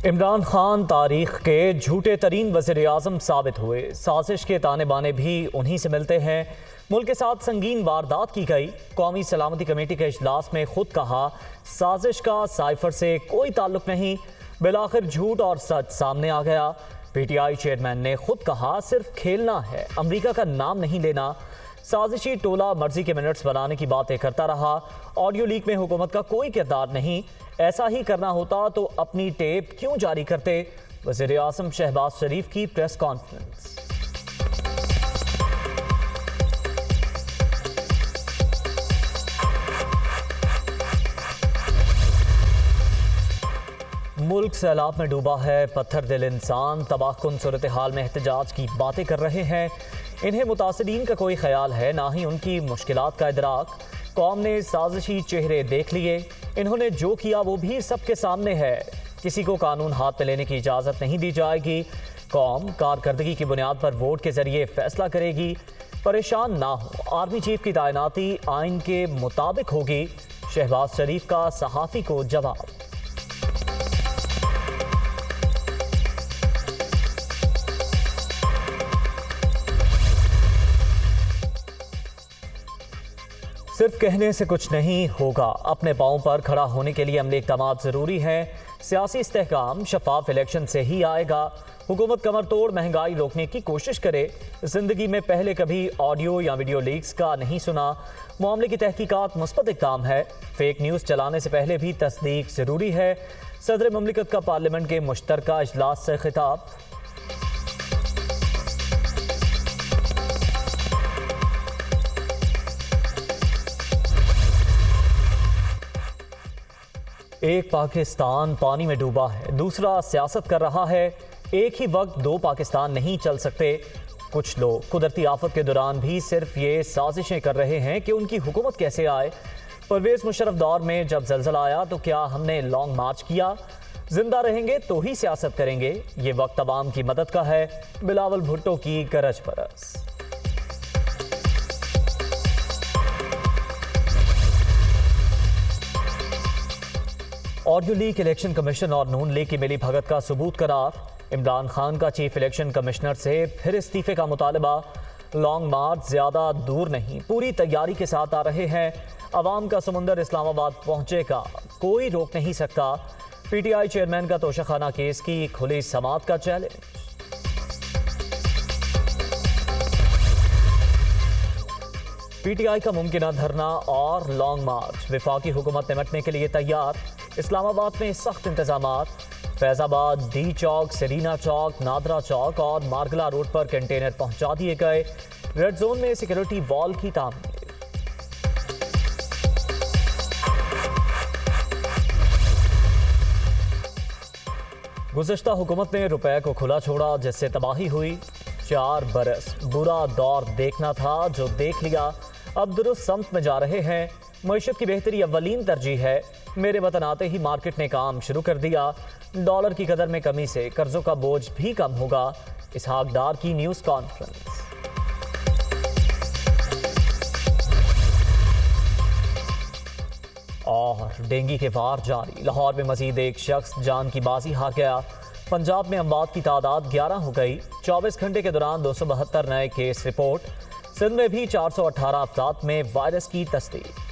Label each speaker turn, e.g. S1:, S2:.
S1: इमरान खान तारीख के झूठे तरीन वज़ीर-ए-आज़म साबित हुए। साजिश के ताने बाने भी उन्हीं से मिलते हैं। मुल्क के साथ संगीन वारदात की गई। कौमी सलामती कमेटी के इजलास में खुद कहा साजिश का साइफर से कोई ताल्लुक नहीं। बिलाखिर झूठ और सच सामने आ गया। पीटीआई चेयरमैन ने खुद कहा सिर्फ खेलना है, अमरीका का नाम नहीं लेना। साजिशी टोला मर्जी के मिनट्स बनाने की बातें करता रहा। ऑडियो लीक में हुकूमत का कोई किरदार नहीं। ऐसा ही करना होता तो अपनी टेप क्यों जारी करते। वज़ीर-ए-आज़म शहबाज शरीफ की प्रेस कॉन्फ्रेंस। मुल्क सैलाब में डूबा है, पत्थर दिल इंसान तबाहकुन सूरत हाल में एहतजाज की बातें कर रहे हैं। इन्हें मुतासिरीन का कोई ख्याल है, ना ही उनकी मुश्किलात का इदराक। कौम ने साजिशी चेहरे देख लिए। इन्होंने जो किया वो भी सबके सामने है। किसी को कानून हाथ में लेने की इजाज़त नहीं दी जाएगी। कौम कारकर्दगी की बुनियाद पर वोट के जरिए फैसला करेगी। परेशान ना हो, आर्मी चीफ की तैनाती आइन के मुताबिक होगी। शहबाज शरीफ का सहाफ़ी को जवाब। सिर्फ कहने से कुछ नहीं होगा। अपने पाँव पर खड़ा होने के लिए अमली इक़दाम ज़रूरी है। सियासी इस्तेहकाम शफाफ इलेक्शन से ही आएगा। हुकूमत कमर तोड़ महंगाई रोकने की कोशिश करे। ज़िंदगी में पहले कभी ऑडियो या वीडियो लीक्स का नहीं सुना। मामले की तहकीकात मुस्बत इक़दाम है। फेक न्यूज़ चलाने से पहले भी तस्दीक ज़रूरी है। सदर ममलिकत का पार्लियामेंट के मुश्तरका इजलास से खिताब। एक पाकिस्तान पानी में डूबा है, दूसरा सियासत कर रहा है। एक ही वक्त दो पाकिस्तान नहीं चल सकते। कुछ लोग कुदरती आफत के दौरान भी सिर्फ ये साजिशें कर रहे हैं कि उनकी हुकूमत कैसे आए। परवेज़ मुशर्रफ दौर में जब ज़लज़ला आया तो क्या हमने लॉन्ग मार्च किया? जिंदा रहेंगे तो ही सियासत करेंगे। ये वक्त अवाम की मदद का है। बिलावल भुट्टो की गरज बरस। ऑडियो लीक इलेक्शन कमीशन और नून लीग की मिली भगत का सबूत करार। इमरान खान का चीफ इलेक्शन कमिश्नर से फिर इस्तीफे का मुतालबा। लॉन्ग मार्च ज्यादा दूर नहीं, पूरी तैयारी के साथ आ रहे हैं। अवाम का समुंदर इस्लामाबाद पहुंचेगा, कोई रोक नहीं सकता। पीटीआई चेयरमैन का तोशाखाना केस की खुली समाअत का चैलेंज। पीटीआई का मुमकिन धरना और लॉन्ग मार्च। वफाकी हुकूमत निपटने के लिए तैयार। इस्लामाबाद में सख्त इंतजामात। फैजाबाद, डी चौक, सेरीना चौक, नादरा चौक और मारगला रोड पर कंटेनर पहुंचा दिए गए। रेड जोन में सिक्योरिटी वॉल की तामीर। गुज़श्ता हुकूमत ने रुपए को खुला छोड़ा, जिससे तबाही हुई। 4 बरस बुरा दौर देखना था, जो देख लिया। अब दुरुस्त समत में जा रहे हैं। मईशत की बेहतरी अव्वलीन तरजीह है। मेरे वतन आते ही मार्केट ने काम शुरू कर दिया। डॉलर की कदर में कमी से कर्जों का बोझ भी कम होगा। इसहाक डार की न्यूज़ कॉन्फ्रेंस। और डेंगू के वार जारी। लाहौर में मजीद एक शख्स जान की बाजी हार गया। पंजाब में अमवात की तादाद 11 हो गई। 24 घंटे के दौरान 272 नए केस रिपोर्ट। सिंध में भी 418 अफराद में वायरस की तस्दीक।